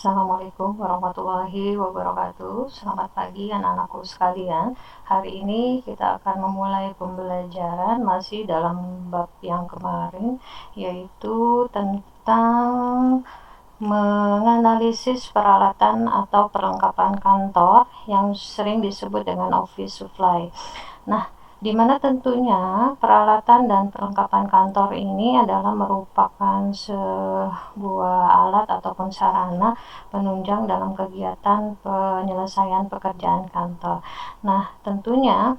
Assalamualaikum warahmatullahi wabarakatuh. Selamat pagi anak-anakku sekalian. Hari ini kita akan memulai pembelajaran masih dalam bab yang kemarin, yaitu tentang menganalisis peralatan atau perlengkapan kantor yang sering disebut dengan office supply. Nah, di mana tentunya peralatan dan perlengkapan kantor ini adalah merupakan sebuah alat ataupun sarana penunjang dalam kegiatan penyelesaian pekerjaan kantor. Nah, tentunya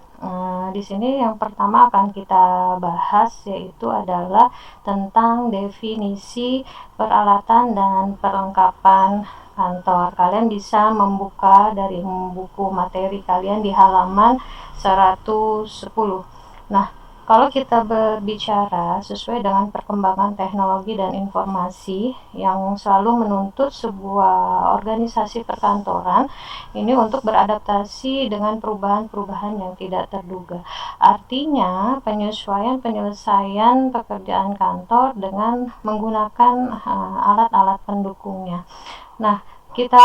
di sini yang pertama akan kita bahas yaitu adalah tentang definisi peralatan dan perlengkapan kantor. Kalian bisa membuka dari buku materi kalian di halaman 110. Nah, kalau kita berbicara sesuai dengan perkembangan teknologi dan informasi yang selalu menuntut sebuah organisasi perkantoran ini untuk beradaptasi dengan perubahan-perubahan yang tidak terduga. Artinya, penyelesaian pekerjaan kantor dengan menggunakan alat-alat pendukungnya. Nah, kita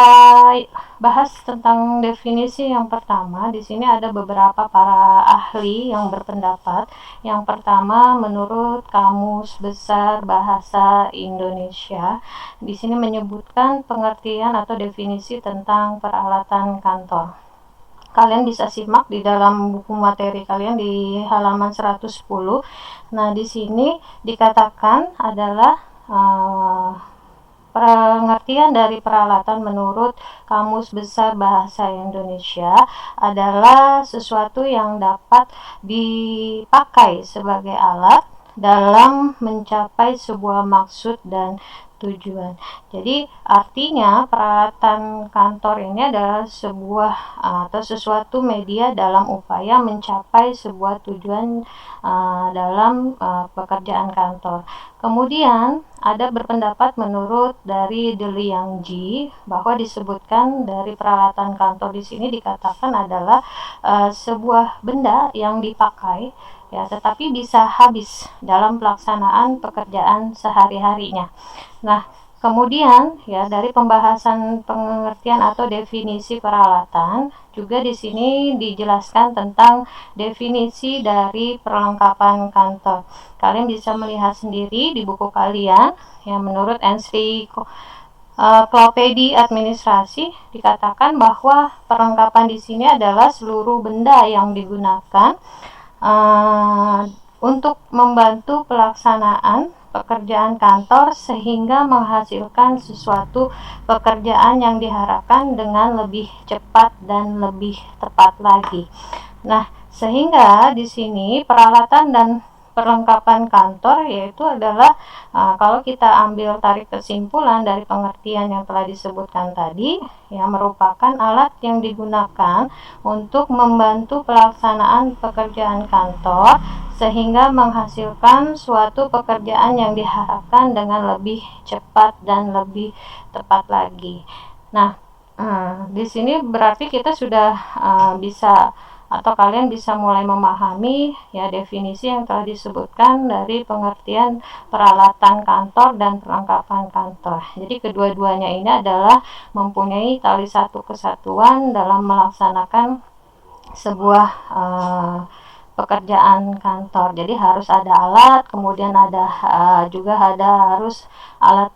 bahas tentang definisi yang pertama. Di sini ada beberapa para ahli yang berpendapat. Yang pertama, menurut Kamus Besar Bahasa Indonesia, di sini menyebutkan pengertian atau definisi tentang peralatan kantor. Kalian bisa simak di dalam buku materi kalian di halaman 110. Nah, di sini dikatakan adalah pengertian dari peralatan menurut Kamus Besar Bahasa Indonesia adalah sesuatu yang dapat dipakai sebagai alat dalam mencapai sebuah maksud dan tujuan. Jadi artinya peralatan kantor ini adalah sebuah atau sesuatu media dalam upaya mencapai sebuah tujuan dalam pekerjaan kantor. Kemudian ada berpendapat menurut dari De Liang Ji bahwa disebutkan dari peralatan kantor di sini dikatakan adalah sebuah benda yang dipakai ya, tetapi bisa habis dalam pelaksanaan pekerjaan sehari-harinya. Nah, kemudian ya dari pembahasan pengertian atau definisi peralatan juga di sini dijelaskan tentang definisi dari perlengkapan kantor. Kalian bisa melihat sendiri di buku kalian yang menurut Ensiklopedia Administrasi dikatakan bahwa perlengkapan di sini adalah seluruh benda yang digunakan untuk membantu pelaksanaan pekerjaan kantor sehingga menghasilkan sesuatu pekerjaan yang diharapkan dengan lebih cepat dan lebih tepat lagi. Nah, sehingga di sini peralatan dan perlengkapan kantor yaitu adalah kalau kita ambil tarik kesimpulan dari pengertian yang telah disebutkan tadi ya, merupakan alat yang digunakan untuk membantu pelaksanaan pekerjaan kantor sehingga menghasilkan suatu pekerjaan yang diharapkan dengan lebih cepat dan lebih tepat lagi. Nah, di sini berarti kita sudah bisa atau kalian bisa mulai memahami ya definisi yang telah disebutkan dari pengertian peralatan kantor dan perlengkapan kantor. Jadi kedua-duanya ini adalah mempunyai tali satu kesatuan dalam melaksanakan sebuah pekerjaan kantor. Jadi harus ada alat, kemudian ada juga harus alat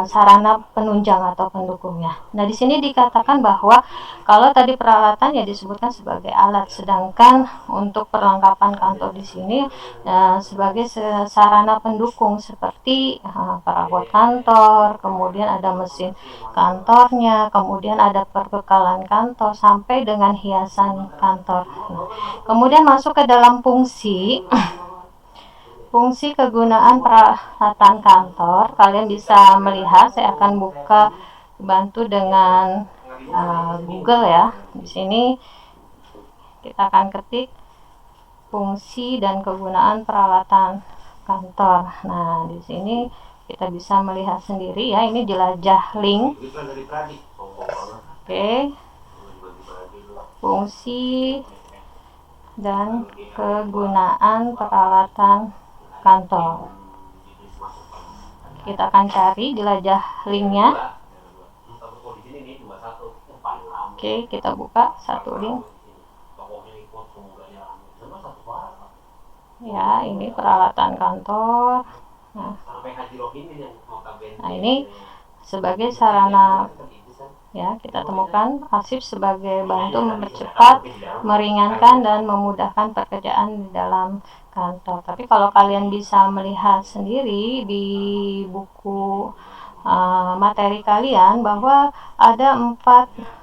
sarana penunjang atau pendukungnya. Nah, di sini dikatakan bahwa kalau tadi peralatan ya disebutkan sebagai alat, sedangkan untuk perlengkapan kantor di sini sebagai sarana pendukung seperti perabot kantor, kemudian ada mesin kantornya, kemudian ada perbekalan kantor sampai dengan hiasan kantor. Kemudian masuk ke dalam fungsi kegunaan peralatan kantor. Kalian bisa melihat, saya akan bantu dengan Google ya. Di sini kita akan ketik fungsi dan kegunaan peralatan kantor. Nah, di sini kita bisa melihat sendiri ya, ini jelajah link. Oke. Fungsi dan kegunaan peralatan kantor. Kita akan cari jelajah linknya. Oke, kita buka satu link. Ya, ini peralatan kantor. Nah, ini sebagai sarana, ya, kita temukan arsip sebagai bantu mempercepat, meringankan, dan memudahkan pekerjaan di dalam kantor. Tapi kalau kalian bisa melihat sendiri di buku materi kalian bahwa ada 4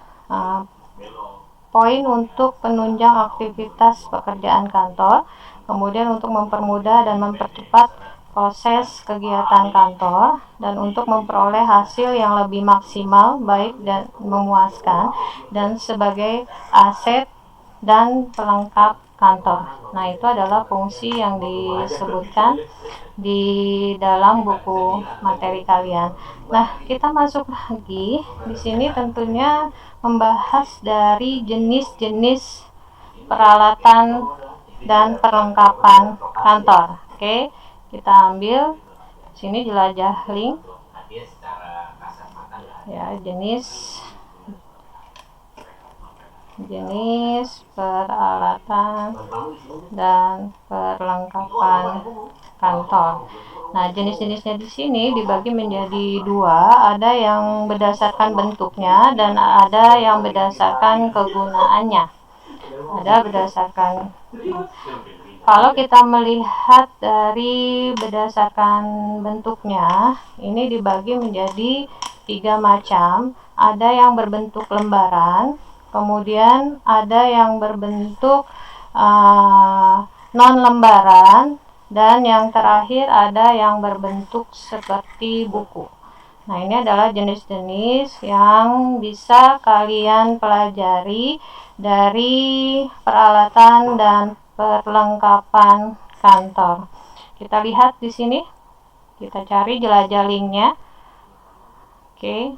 poin untuk penunjang aktivitas pekerjaan kantor, kemudian untuk mempermudah dan mempercepat proses kegiatan kantor, dan untuk memperoleh hasil yang lebih maksimal, baik dan memuaskan, dan sebagai aset dan pelengkap kantor. Nah, itu adalah fungsi yang disebutkan di dalam buku materi kalian. Nah, kita masuk lagi di sini tentunya membahas dari jenis-jenis peralatan dan perlengkapan kantor. Oke, kita ambil sini jelajah link. Ya, jenis peralatan dan perlengkapan kantor. Nah, jenis-jenisnya di sini dibagi menjadi 2, ada yang berdasarkan bentuknya dan ada yang berdasarkan kegunaannya. Ada berdasarkan, kalau kita melihat dari berdasarkan bentuknya, ini dibagi menjadi 3 macam. Ada yang berbentuk lembaran, kemudian ada yang berbentuk non lembaran, dan yang terakhir ada yang berbentuk seperti buku. Nah, ini adalah jenis-jenis yang bisa kalian pelajari dari peralatan dan perlengkapan kantor. Kita lihat di sini, kita cari jelajah linknya. Oke,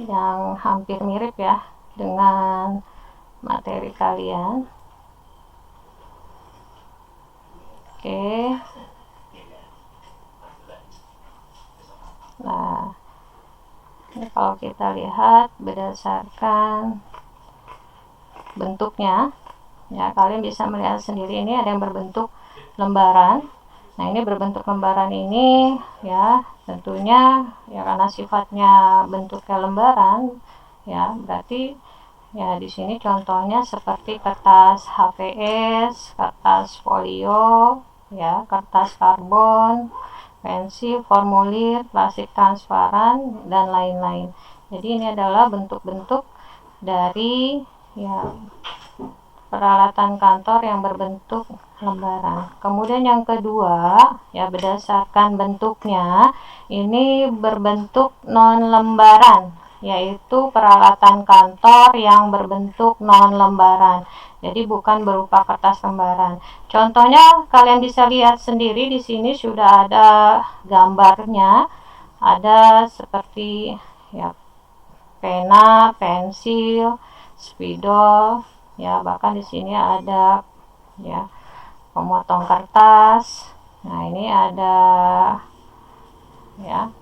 yang hampir mirip ya dengan materi kalian. Oke, nah, ini kalau kita lihat berdasarkan bentuknya, ya, kalian bisa melihat sendiri, ini ada yang berbentuk lembaran. Nah, ini berbentuk lembaran ini, ya, tentunya ya karena sifatnya bentuknya lembaran, ya, berarti ya di sini contohnya seperti kertas HVS, kertas folio, ya, kertas karbon, pensil, formulir, plastik transparan, dan lain-lain. Jadi ini adalah bentuk-bentuk dari, ya, peralatan kantor yang berbentuk lembaran. Kemudian yang kedua, ya, berdasarkan bentuknya, ini berbentuk non lembaran, yaitu peralatan kantor yang berbentuk non lembaran. Jadi bukan berupa kertas lembaran. Contohnya kalian bisa lihat sendiri di sini sudah ada gambarnya. Ada seperti, ya, pena, pensil, spidol, ya, bahkan di sini ada, ya, pemotong kertas. Nah, ini ada, ya,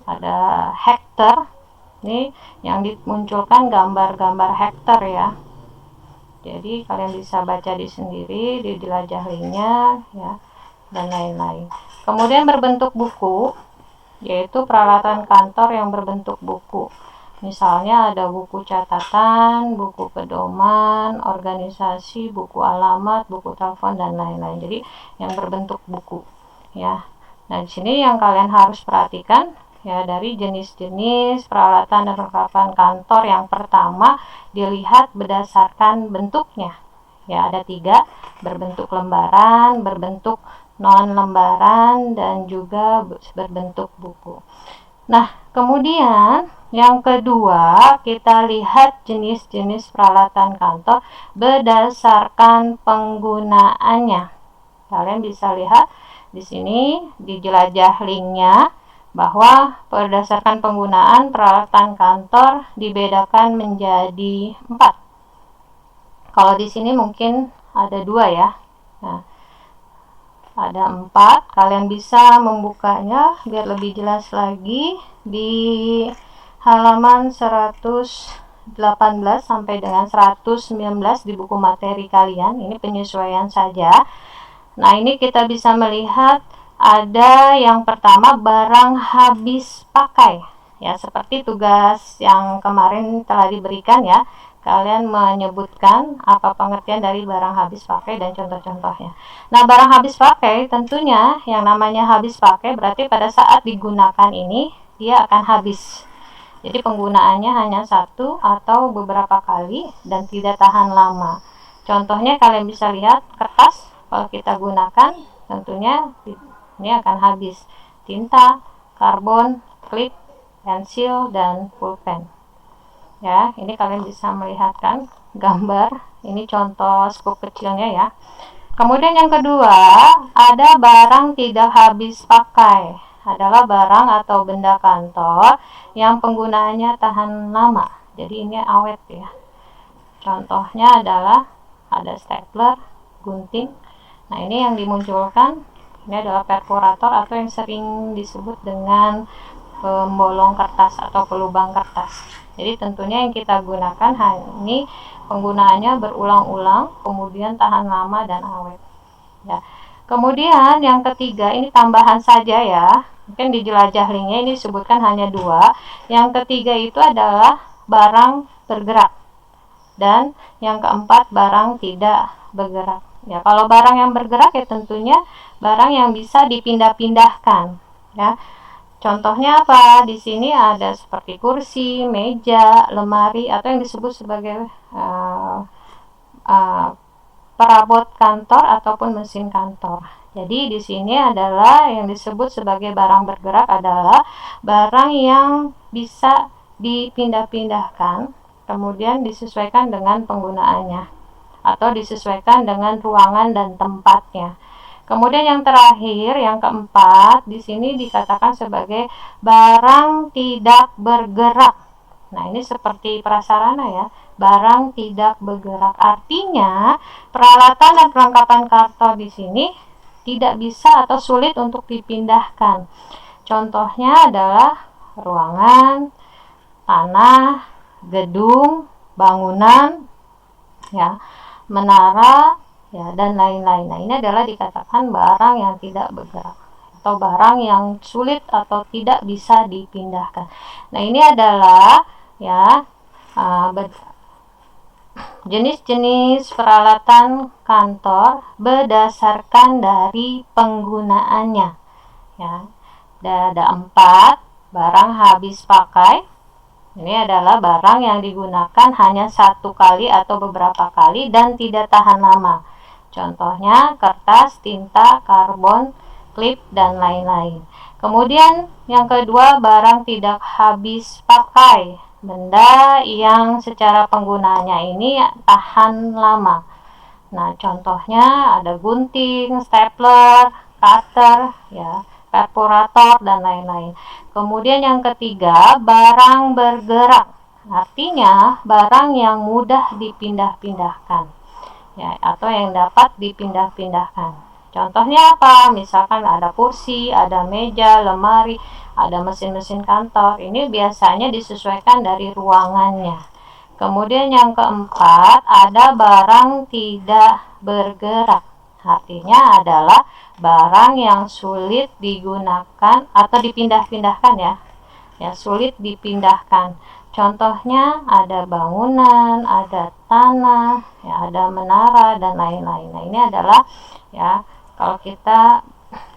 ada hektar. Ini yang dimunculkan gambar-gambar hektar, ya. Jadi kalian bisa baca di sendiri di jelajah linknya, ya, dan lain-lain. Kemudian berbentuk buku, yaitu peralatan kantor yang berbentuk buku. Misalnya ada buku catatan, buku pedoman, organisasi, buku alamat, buku telepon, dan lain-lain. Jadi yang berbentuk buku, ya. Nah, di sini yang kalian harus perhatikan, ya, dari jenis-jenis peralatan dan perlengkapan kantor, yang pertama dilihat berdasarkan bentuknya, ya, ada 3, berbentuk lembaran, berbentuk non lembaran, dan juga berbentuk buku. Nah, kemudian yang kedua, kita lihat jenis-jenis peralatan kantor berdasarkan penggunaannya. Kalian bisa lihat di sini di jelajah linknya bahwa berdasarkan penggunaan peralatan kantor dibedakan menjadi 4. Kalau di sini mungkin ada 2, ya. Nah, ada 4. Kalian bisa membukanya biar lebih jelas lagi di halaman 118 sampai dengan 119 di buku materi kalian. Ini penyesuaian saja. Nah, ini kita bisa melihat ada yang pertama, barang habis pakai. Ya, seperti tugas yang kemarin telah diberikan ya. Kalian menyebutkan apa pengertian dari barang habis pakai dan contoh-contohnya. Nah, barang habis pakai tentunya yang namanya habis pakai berarti pada saat digunakan ini dia akan habis. Jadi penggunaannya hanya satu atau beberapa kali dan tidak tahan lama. Contohnya kalian bisa lihat kertas, kalau kita gunakan tentunya ini akan habis. Tinta, karbon, klip, pensil, dan pulpen. Ya, ini kalian bisa melihatkan gambar. Ini contoh scoop kecilnya ya. Kemudian yang kedua, ada barang tidak habis pakai. Adalah barang atau benda kantor yang penggunaannya tahan lama. Jadi ini awet ya. Contohnya adalah ada stapler, gunting. Nah, ini yang dimunculkan ini adalah perforator atau yang sering disebut dengan pembolong kertas atau pelubang kertas. Jadi tentunya yang kita gunakan ini penggunaannya berulang-ulang, kemudian tahan lama dan awet. Ya. Kemudian yang ketiga ini tambahan saja ya. Mungkin di jelajah linknya ini disebutkan hanya 2. Yang ketiga itu adalah barang bergerak. Dan yang keempat barang tidak bergerak. Ya, kalau barang yang bergerak ya tentunya barang yang bisa dipindah-pindahkan. Ya. Contohnya apa? Di sini ada seperti kursi, meja, lemari, atau yang disebut sebagai perabot kantor ataupun mesin kantor. Jadi di sini adalah yang disebut sebagai barang bergerak adalah barang yang bisa dipindah-pindahkan, kemudian disesuaikan dengan penggunaannya atau disesuaikan dengan ruangan dan tempatnya. Kemudian yang terakhir, yang keempat, di sini dikatakan sebagai barang tidak bergerak. Nah, ini seperti prasarana ya, barang tidak bergerak. Artinya, peralatan dan perlengkapan kantor di sini tidak bisa atau sulit untuk dipindahkan. Contohnya adalah ruangan, tanah, gedung, bangunan, ya, menara, ya, dan lain-lain. Nah, ini adalah dikatakan barang yang tidak bergerak atau barang yang sulit atau tidak bisa dipindahkan. Nah, ini adalah ya jenis-jenis peralatan kantor berdasarkan dari penggunaannya. Ya, ada 4 barang habis pakai. Ini adalah barang yang digunakan hanya satu kali atau beberapa kali dan tidak tahan lama. Contohnya kertas, tinta, karbon, klip, dan lain-lain. Kemudian yang kedua, barang tidak habis pakai. Benda yang secara penggunaannya ini tahan lama. Nah, contohnya ada gunting, stapler, cutter, ya, perforator, dan lain-lain. Kemudian yang ketiga, barang bergerak. Artinya, barang yang mudah dipindah-pindahkan. Ya, atau yang dapat dipindah-pindahkan. Contohnya apa? Misalkan ada kursi, ada meja, lemari, ada mesin-mesin kantor. Ini biasanya disesuaikan dari ruangannya. Kemudian yang keempat, ada barang tidak bergerak. Artinya adalah barang yang sulit digunakan atau dipindah-pindahkan ya. Ya, sulit dipindahkan. Contohnya ada bangunan, ada tanah, ya, ada menara, dan lain-lain. Nah, ini adalah ya kalau kita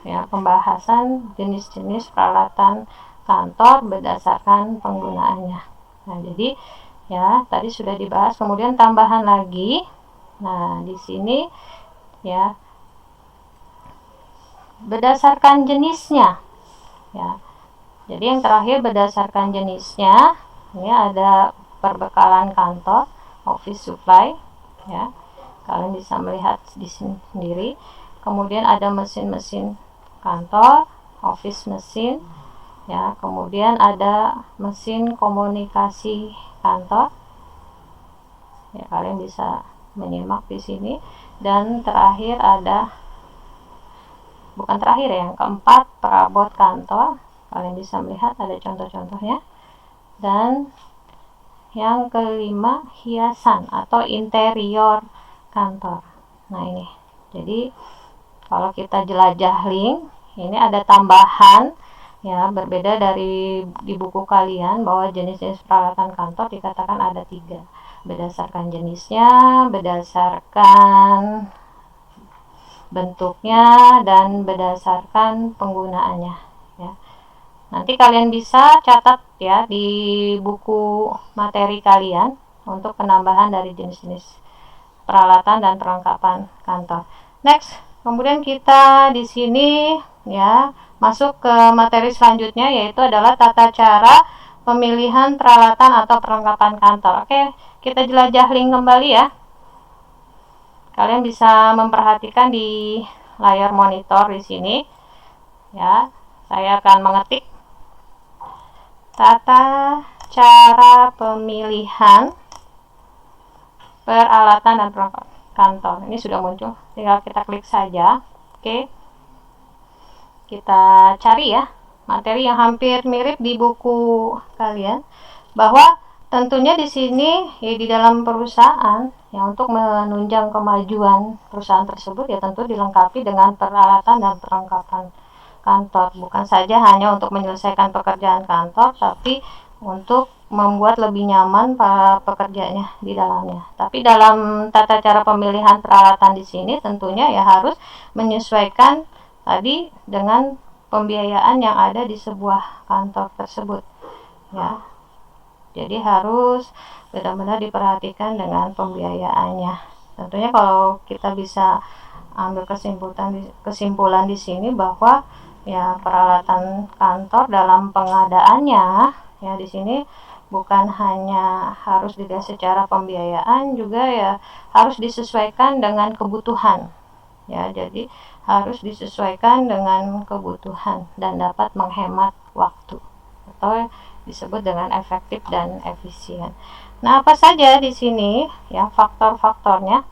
ya pembahasan jenis-jenis peralatan kantor berdasarkan penggunaannya. Nah, jadi ya tadi sudah dibahas, kemudian tambahan lagi. Nah, di sini ya berdasarkan jenisnya. Ya. Jadi yang terakhir berdasarkan jenisnya, ini ada perbekalan kantor, office supply, ya. Kalian bisa melihat di sini sendiri. Kemudian ada mesin-mesin kantor, office mesin, ya. Kemudian ada mesin komunikasi kantor. Ya, kalian bisa menyimak di sini. Dan terakhir ada bukan terakhir ya, yang keempat perabot kantor. Kalian bisa melihat ada contoh-contohnya. Dan yang kelima hiasan atau interior kantor. Nah ini, jadi kalau kita jelajah link, ini ada tambahan ya, berbeda dari di buku kalian bahwa jenis-jenis peralatan kantor dikatakan ada 3, berdasarkan jenisnya, berdasarkan bentuknya, dan berdasarkan penggunaannya ya. Nanti kalian bisa catat ya di buku materi kalian untuk penambahan dari jenis-jenis peralatan dan perlengkapan kantor. Next, kemudian kita di sini ya masuk ke materi selanjutnya, yaitu adalah tata cara pemilihan peralatan atau perlengkapan kantor. Oke, kita jelajah link kembali ya. Kalian bisa memperhatikan di layar monitor di sini ya. Saya akan mengetik tata cara pemilihan peralatan dan perlengkapan kantor. Ini sudah muncul, tinggal kita klik saja. Oke, kita cari ya materi yang hampir mirip di buku kalian, bahwa tentunya di sini ya, di dalam perusahaan ya, untuk menunjang kemajuan perusahaan tersebut ya tentu dilengkapi dengan peralatan dan perlengkapan kantor, bukan saja hanya untuk menyelesaikan pekerjaan kantor, tapi untuk membuat lebih nyaman para pekerjanya di dalamnya. Tapi dalam tata cara pemilihan peralatan di sini tentunya ya harus menyesuaikan tadi dengan pembiayaan yang ada di sebuah kantor tersebut ya. Jadi harus benar-benar diperhatikan dengan pembiayaannya. Tentunya kalau kita bisa ambil kesimpulan di sini bahwa ya peralatan kantor dalam pengadaannya ya di sini bukan hanya harus dilihat secara pembiayaan, juga ya harus disesuaikan dengan kebutuhan ya. Jadi harus disesuaikan dengan kebutuhan dan dapat menghemat waktu atau disebut dengan efektif dan efisien. Nah, apa saja di sini ya faktor-faktornya?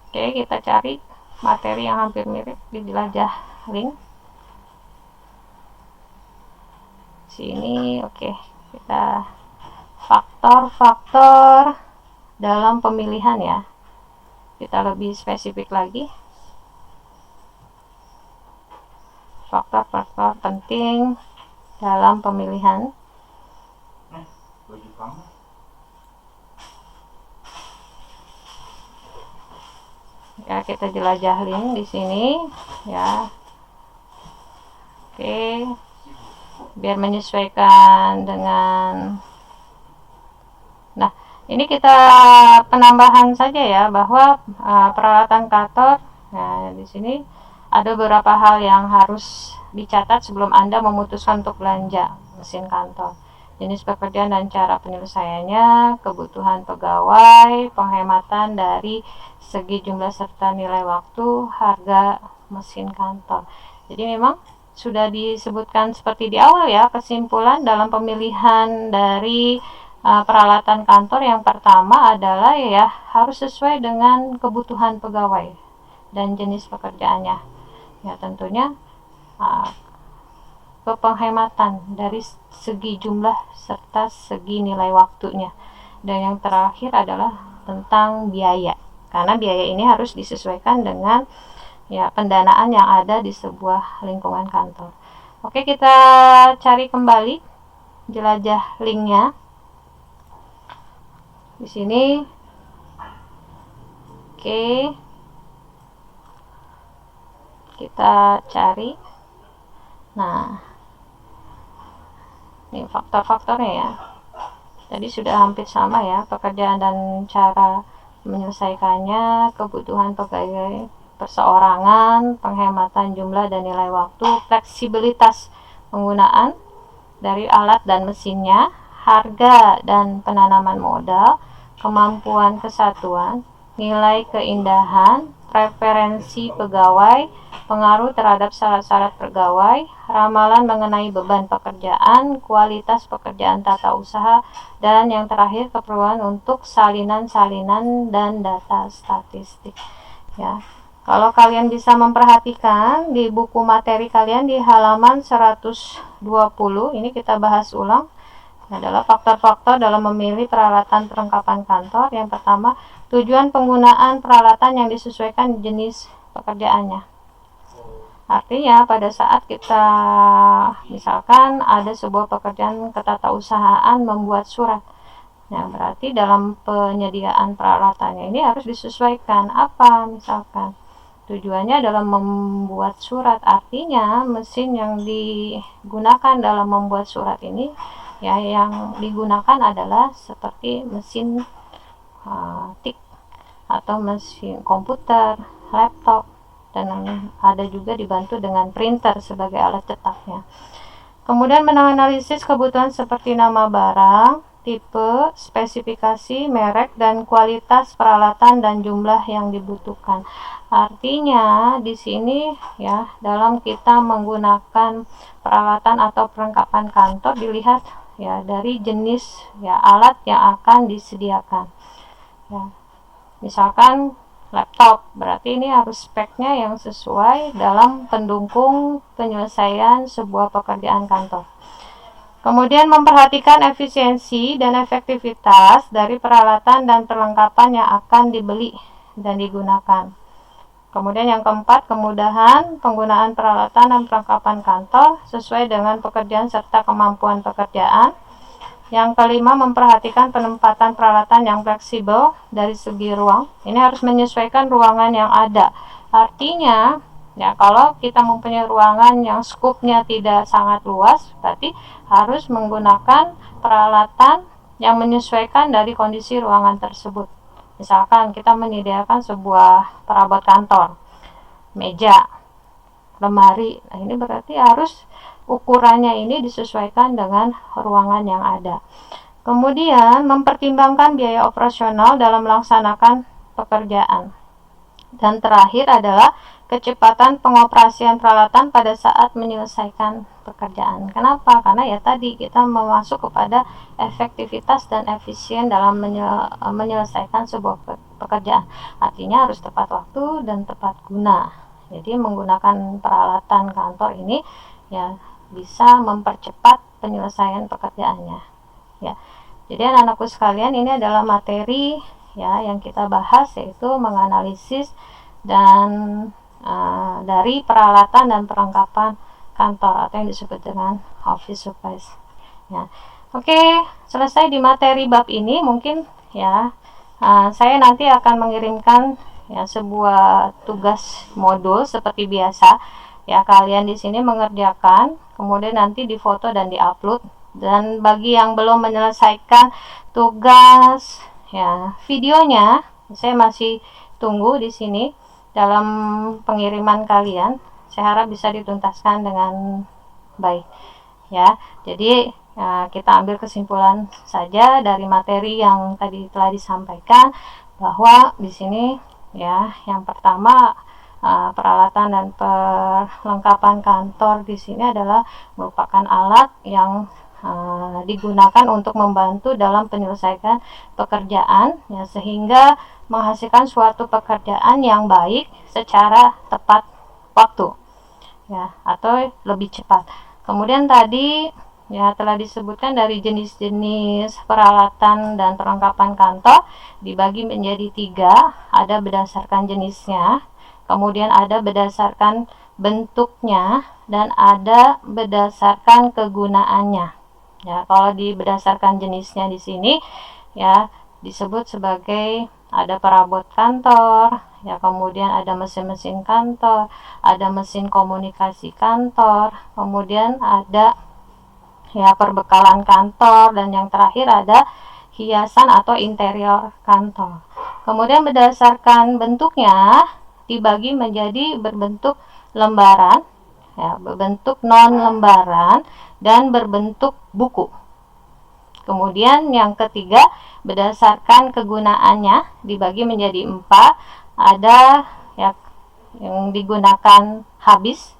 Oke, kita cari materi yang hampir mirip di jelajah link sini. Oke, kita faktor-faktor dalam pemilihan ya, kita lebih spesifik lagi, faktor-faktor penting dalam pemilihan. Ya, kita jelajah link di sini ya. Oke, biar menyesuaikan dengan. Nah, ini kita penambahan saja ya, bahwa peralatan kantor. Nah, di sini ada beberapa hal yang harus dicatat sebelum Anda memutuskan untuk belanja mesin kantor. Jenis pekerjaan dan cara penyelesaiannya, kebutuhan pegawai, penghematan dari segi jumlah serta nilai waktu, harga mesin kantor. Jadi memang sudah disebutkan seperti di awal ya, kesimpulan dalam pemilihan dari peralatan kantor yang pertama adalah ya harus sesuai dengan kebutuhan pegawai dan jenis pekerjaannya. Ya tentunya penghematan dari segi jumlah serta segi nilai waktunya. Dan yang terakhir adalah tentang biaya, karena biaya ini harus disesuaikan dengan ya pendanaan yang ada di sebuah lingkungan kantor. Oke, kita cari kembali jelajah linknya di sini. Oke, kita cari. Nah, ini faktor-faktornya ya. Tadi sudah hampir sama ya, pekerjaan dan cara menyelesaikannya, kebutuhan pegawai perseorangan, penghematan jumlah dan nilai waktu, fleksibilitas penggunaan dari alat dan mesinnya, harga dan penanaman modal, kemampuan kesatuan, nilai keindahan, preferensi pegawai, pengaruh terhadap syarat-syarat pegawai, ramalan mengenai beban pekerjaan, kualitas pekerjaan tata usaha, dan yang terakhir keperluan untuk salinan-salinan dan data statistik ya. Kalau kalian bisa memperhatikan di buku materi kalian di halaman 120, ini kita bahas ulang adalah faktor-faktor dalam memilih peralatan perlengkapan kantor. Yang pertama, tujuan penggunaan peralatan yang disesuaikan jenis pekerjaannya. Artinya pada saat kita misalkan ada sebuah pekerjaan ketatausahaan membuat surat, nah berarti dalam penyediaan peralatannya ini harus disesuaikan. Apa misalkan tujuannya adalah membuat surat, artinya mesin yang digunakan dalam membuat surat ini ya yang digunakan adalah seperti mesin tik atau mesin komputer, laptop, dan ada juga dibantu dengan printer sebagai alat cetaknya. Kemudian menganalisis kebutuhan seperti nama barang, tipe, spesifikasi, merek, dan kualitas peralatan dan jumlah yang dibutuhkan. Artinya di sini ya dalam kita menggunakan peralatan atau perlengkapan kantor dilihat ya dari jenis ya alat yang akan disediakan. Ya. Misalkan laptop, berarti ini harus speknya yang sesuai dalam pendukung penyelesaian sebuah pekerjaan kantor. Kemudian memperhatikan efisiensi dan efektivitas dari peralatan dan perlengkapan yang akan dibeli dan digunakan. Kemudian yang keempat, kemudahan penggunaan peralatan dan perlengkapan kantor sesuai dengan pekerjaan serta kemampuan pekerjaan. Yang kelima, memperhatikan penempatan peralatan yang fleksibel dari segi ruang. Ini harus menyesuaikan ruangan yang ada. Artinya, ya kalau kita mempunyai ruangan yang skupnya tidak sangat luas, berarti harus menggunakan peralatan yang menyesuaikan dari kondisi ruangan tersebut. Misalkan kita menyediakan sebuah perabot kantor, meja, lemari. Nah, ini berarti harus ukurannya ini disesuaikan dengan ruangan yang ada. Kemudian mempertimbangkan biaya operasional dalam melaksanakan pekerjaan. Dan terakhir adalah kecepatan pengoperasian peralatan pada saat menyelesaikan pekerjaan. Kenapa? Karena ya tadi kita memasuk kepada efektivitas dan efisien dalam menyelesaikan sebuah pekerjaan. Artinya harus tepat waktu dan tepat guna. Jadi menggunakan peralatan kantor ini ya bisa mempercepat penyelesaian pekerjaannya. Ya. Jadi anak-anakku sekalian, ini adalah materi ya yang kita bahas, yaitu menganalisis dan dari peralatan dan perlengkapan kantor atau yang disebut dengan office supplies. Ya. Oke, selesai di materi bab ini. Mungkin ya saya nanti akan mengirimkan ya sebuah tugas modul seperti biasa. Ya, kalian di sini mengerjakan, kemudian nanti difoto dan diupload. Dan bagi yang belum menyelesaikan tugas ya videonya, saya masih tunggu di sini dalam pengiriman kalian. Saya harap bisa dituntaskan dengan baik. Ya, jadi kita ambil kesimpulan saja dari materi yang tadi telah disampaikan, bahwa di sini ya yang pertama, peralatan dan perlengkapan kantor di sini adalah merupakan alat yang digunakan untuk membantu dalam penyelesaian pekerjaan ya, sehingga menghasilkan suatu pekerjaan yang baik secara tepat waktu ya, atau lebih cepat. Kemudian tadi ya telah disebutkan dari jenis-jenis peralatan dan perlengkapan kantor dibagi menjadi 3, ada berdasarkan jenisnya, kemudian ada berdasarkan bentuknya, dan ada berdasarkan kegunaannya. Ya, kalau berdasarkan jenisnya di sini ya disebut sebagai ada perabot kantor, ya kemudian ada mesin-mesin kantor, ada mesin komunikasi kantor, kemudian ada ya perbekalan kantor, dan yang terakhir ada hiasan atau interior kantor. Kemudian berdasarkan bentuknya dibagi menjadi berbentuk lembaran, ya, berbentuk non lembaran, dan berbentuk buku. Kemudian yang ketiga, berdasarkan kegunaannya dibagi menjadi 4, ada ya yang digunakan habis,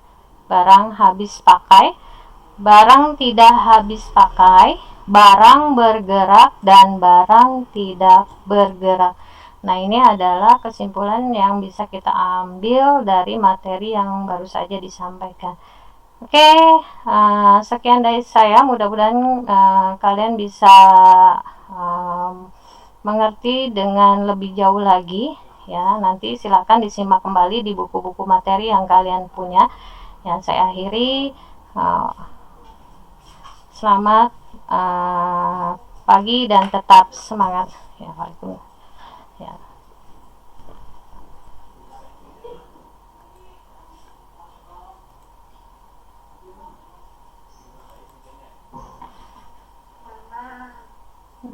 barang habis pakai, barang tidak habis pakai, barang bergerak, dan barang tidak bergerak. Nah, ini adalah kesimpulan yang bisa kita ambil dari materi yang baru saja disampaikan. Oke, sekian dari saya. Mudah-mudahan kalian bisa mengerti dengan lebih jauh lagi. Ya, nanti silakan disimak kembali di buku-buku materi yang kalian punya. Yang saya akhiri, selamat pagi dan tetap semangat. Ya, waalaikumsalam. Ya.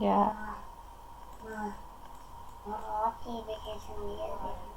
Ya. Roti bikin sendiri.